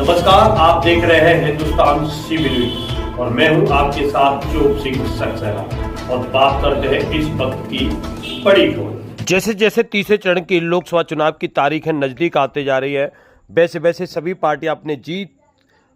नमस्कार, आप देख रहे हैं हिंदुस्तान सीबी न्यूज और मैं हूं आपके साथ चोप सिंह सक्सेना और बात करते हैं इस वक्त की बड़ी खबर। जैसे जैसे तीसरे चरण की लोकसभा चुनाव की तारीखें नजदीक आते जा रही है, वैसे वैसे सभी पार्टियां अपने जीत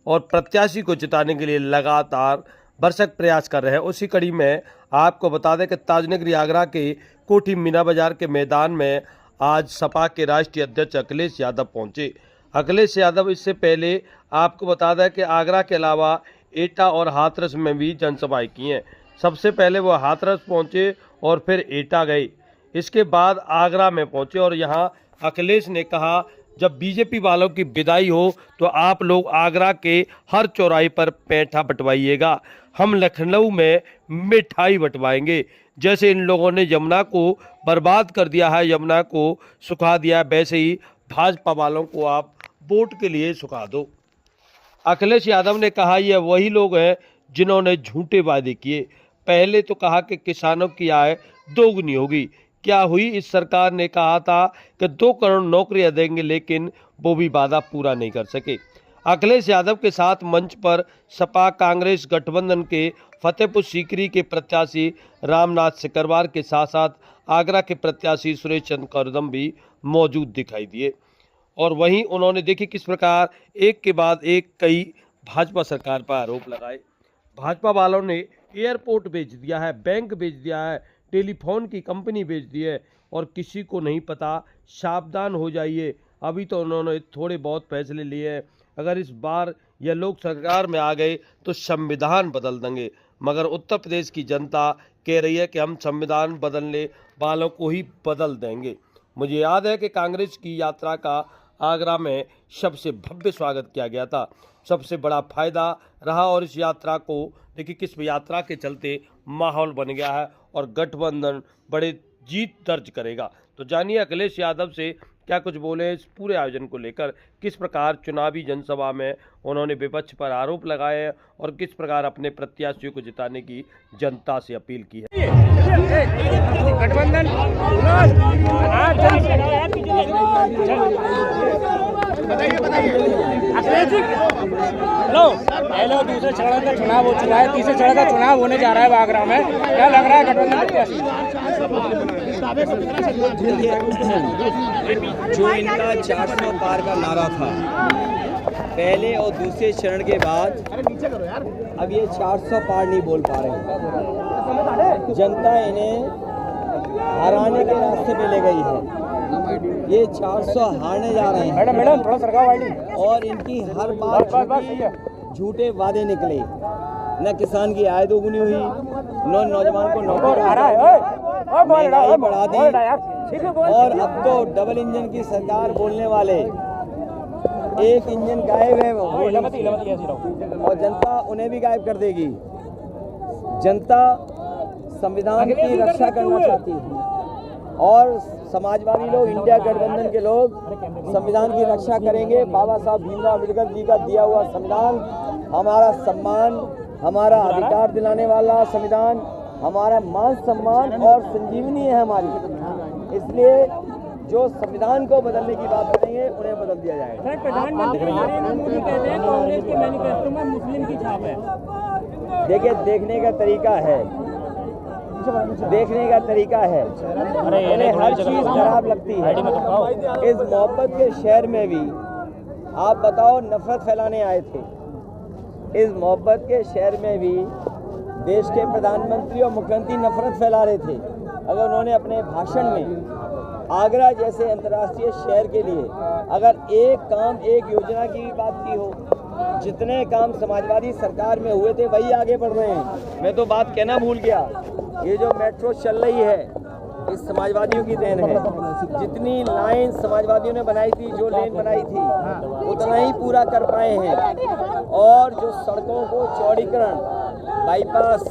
और प्रत्याशी को जिताने के लिए लगातार भरसक प्रयास कर रहे हैं। उसी कड़ी में आपको बता दें कि ताजनगरी आगरा के कोठी मीना बाजार के मैदान में आज सपा के राष्ट्रीय अध्यक्ष अखिलेश यादव पहुंचे। अखिलेश यादव इससे पहले आपको बता दें कि आगरा के अलावा एटा और हाथरस में भी जनसभाएं की हैं। सबसे पहले वो हाथरस पहुंचे और फिर एटा गए, इसके बाद आगरा में पहुंचे और यहां अखिलेश ने कहा, जब बीजेपी वालों की विदाई हो तो आप लोग आगरा के हर चौराहे पर पैठा बंटवाइएगा, हम लखनऊ में मिठाई बंटवाएंगे। जैसे इन लोगों ने यमुना को बर्बाद कर दिया है, यमुना को सुखा दिया, वैसे ही भाजपा वालों को आप वोट के लिए सुखा दो। अखिलेश यादव ने कहा, यह वही लोग हैं जिन्होंने झूठे वादे किए। पहले तो कहा कि किसानों की आय दोगुनी होगी, क्या हुई? इस सरकार ने कहा था कि 2 करोड़ नौकरियां देंगे, लेकिन वो भी वादा पूरा नहीं कर सके। अखिलेश यादव के साथ मंच पर सपा कांग्रेस गठबंधन के फतेहपुर सीकरी के प्रत्याशी रामनाथ सिकरवार के साथ साथ आगरा के प्रत्याशी सुरेश चंद्र कौरदम भी मौजूद दिखाई दिए। और वहीं उन्होंने देखिए किस प्रकार एक के बाद एक कई भाजपा सरकार पर आरोप लगाए। भाजपा वालों ने एयरपोर्ट बेच दिया है, बैंक बेच दिया है, टेलीफोन की कंपनी बेच दी है और किसी को नहीं पता। सावधान हो जाइए, अभी तो उन्होंने थोड़े बहुत फैसले लिए हैं, अगर इस बार यह लोग सरकार में आ गए तो संविधान बदल देंगे। मगर उत्तर प्रदेश की जनता कह रही है कि हम संविधान बदलने वालों को ही बदल देंगे। मुझे याद है कि कांग्रेस की यात्रा का आगरा में सबसे भव्य स्वागत किया गया था, सबसे बड़ा फायदा रहा और इस यात्रा को देखिए किस यात्रा के चलते माहौल बन गया है और गठबंधन बड़े जीत दर्ज करेगा। तो जानिए अखिलेश यादव से क्या कुछ बोले इस पूरे आयोजन को लेकर, किस प्रकार चुनावी जनसभा में उन्होंने विपक्ष पर आरोप लगाए हैं और किस प्रकार अपने प्रत्याशियों को जिताने की जनता से अपील की है। गठबंधन हेलो दूसरे चरण का चुनाव हो चुका है, तीसरे चरण का चुनाव होने जा रहा है आगरा में, क्या लग रहा है गठबंधन प्रत्याशी? जो इनका 400 पार का नारा था पहले और दूसरे चरण के बाद, अब ये 400 पार नहीं बोल पा रहे हैं। जनता इन्हें हराने के रास्ते पे ले गई है, ये 400 हारने जा रहे हैं। मैडम थोड़ा सरकार और इनकी हर बार झूठे वादे निकले, न किसान की आय दोगुनी हुई, न नौजवान को नौकरी, महंगाई बढ़ा दी और अब तो डबल इंजन की सरकार बोलने वाले एक इंजन गायब है और जनता उन्हें भी गायब कर देगी। जनता संविधान की रक्षा करना चाहती है और समाजवादी लोग, इंडिया गठबंधन के लोग संविधान की रक्षा करेंगे। बाबा साहब भीमराव अम्बेडकर जी का दिया हुआ संविधान हमारा सम्मान, हमारा अधिकार दिलाने वाला संविधान, हमारा मान सम्मान और संजीवनी है हमारी। इसलिए जो संविधान को बदलने की बात करेंगे उन्हें बदल दिया जाएगा। प्रधानमंत्री नरेंद्र मोदी कहते हैं कांग्रेस के मैनिफेस्टो में मुस्लिम की छाप है। देखिए, देखने का तरीका है, देखने का तरीका है, उन्हें हर चीज खराब लगती है। इस मोहब्बत के शहर में भी आप बताओ नफरत फैलाने आए थे। इस मोहब्बत के शहर में भी देश के प्रधानमंत्री और मुख्यमंत्री नफरत फैला रहे थे। अगर उन्होंने अपने भाषण में आगरा जैसे अंतर्राष्ट्रीय शहर के लिए अगर एक काम, एक योजना की बात की हो, जितने काम समाजवादी सरकार में हुए थे वही आगे बढ़ रहे हैं। मैं तो बात कहना भूल गया, ये जो मेट्रो चल रही है इस समाजवादियों की देन है। जितनी लाइन समाजवादियों ने बनाई थी, जो लेन बनाई थी, उतना ही पूरा कर पाए हैं। और जो सड़कों को चौड़ीकरण, बाईपास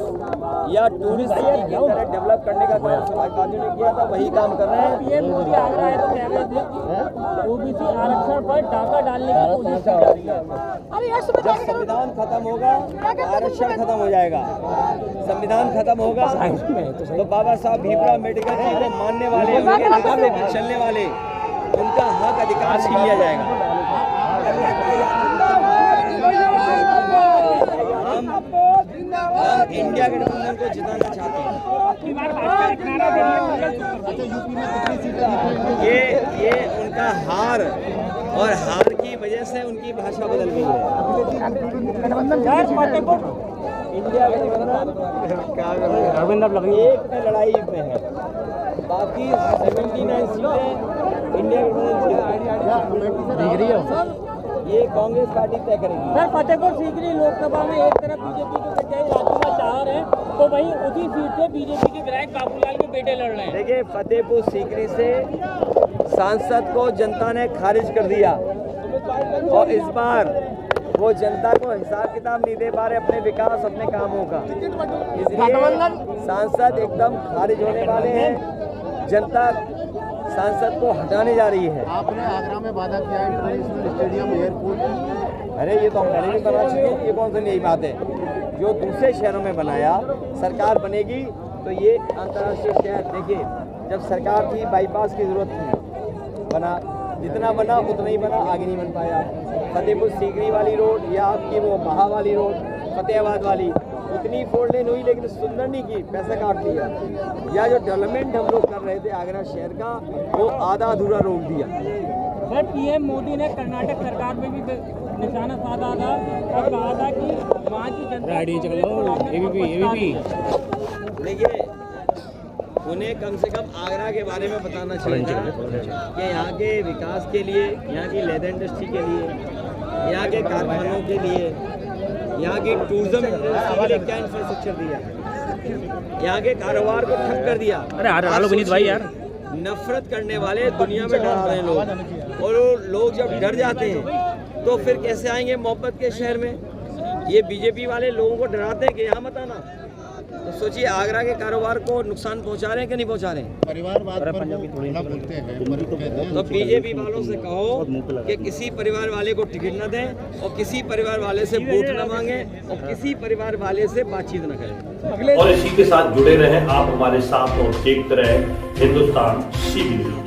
या टूरिस्ट सिटी की तरह डेवलप करने का काम समाजवादियों ने किया था, वही काम कर रहे हैं। पीएम मोदी आगरा है तो कह रहे थे ओबीसी आरक्षण पर डाका डालने की कोशिश की जा रही है। जब संविधान खत्म होगा आरक्षण खत्म हो जाएगा। संविधान खत्म होगा तो बाबा साहब भीमराव अम्बेडकर जी को मानने वाले, उनके रास्ते पे चलने वाले, उनका हक अधिकार छीन लिया जाएगा। इंडिया गठबंधन को जिताना चाहते हैं। ये उनका हार और हार की वजह से उनकी भाषा बदल गई है। इंडिया गठबंधन एक में लड़ाई में है, बाकी 79 सीटें इंडिया गठबंधन ये कांग्रेस पार्टी तय करेगी। सर फतेहपुर सीकरी लोकसभा में एक तरफ बीजेपी के प्रत्याशी राजकुमार चाहर हैं, तो वहीं उसी सीट से बीजेपी के विधायक बाबूलाल के बेटे लड़ रहे हैं। देखिए, फतेहपुर सीकरी से सांसद को जनता ने खारिज कर दिया और इस बार वो जनता को हिसाब किताब नहीं दे पा रहे अपने विकास अपने कामों का, इसलिए सांसद एकदम खारिज होने वाले हैं। जनता सांसद को हटाने जा रही है। आपने आगरा में वादा किया है स्टेडियम एयरपोर्ट, अरे ये तो हम पहले भी बना चुके हैं, ये कौन सी नई बात है। जो दूसरे शहरों में बनाया, सरकार बनेगी तो ये अंतर्राष्ट्रीय शहर, देखिए जब सरकार थी बाईपास की जरूरत थी, बना जितना बना उतना ही बना, आगे नहीं बन पाया। फतेहपुर सीकरी वाली रोड या आपकी वो महा वाली रोड, फतेहाबाद वाली, उतनी 4 लेन हुई लेकिन सुंदर नहीं की, पैसा काट लिया। या जो डेवलपमेंट हम लोग कर रहे थे आगरा शहर का, वो आधा अधूरा रोक दिया। सर पीएम मोदी ने कर्नाटक सरकार में भी निशाना साधा था और कहा था कि वहाँ की जनता देखिए, उन्हें कम से कम आगरा के बारे में बताना चाहिए कि यहाँ के विकास के लिए, यहाँ की लेदर इंडस्ट्री के लिए, यहाँ के कारखानों के लिए, यहाँ की टूरिज्म इंडस्ट्री के लिए क्या इंफ्रास्ट्रक्चर दिया, यहाँ के कारोबार को ठप कर दिया। अरे विनीत भाई यार, नफरत करने वाले दुनिया में डर रहे हैं लोग, और वो लोग जब डर जाते हैं तो फिर कैसे आएंगे मोहब्बत के शहर में। ये बीजेपी वाले लोगों को डराते हैं कि यहाँ मत आना, तो सोचिए आगरा के कारोबार को नुकसान पहुंचा रहे हैं कि नहीं पहुंचा रहे हैं। परिवारवाद पर थोड़ा बोलते हैं, तो बीजेपी वालों से कहो कि किसी परिवार वाले को टिकट न दें और किसी परिवार वाले से वोट न मांगे और किसी परिवार वाले से बातचीत न करें। और इसी के साथ जुड़े रहें आप हमारे साथ और देखते रहें हिंदुस्तान CB न्यूज़।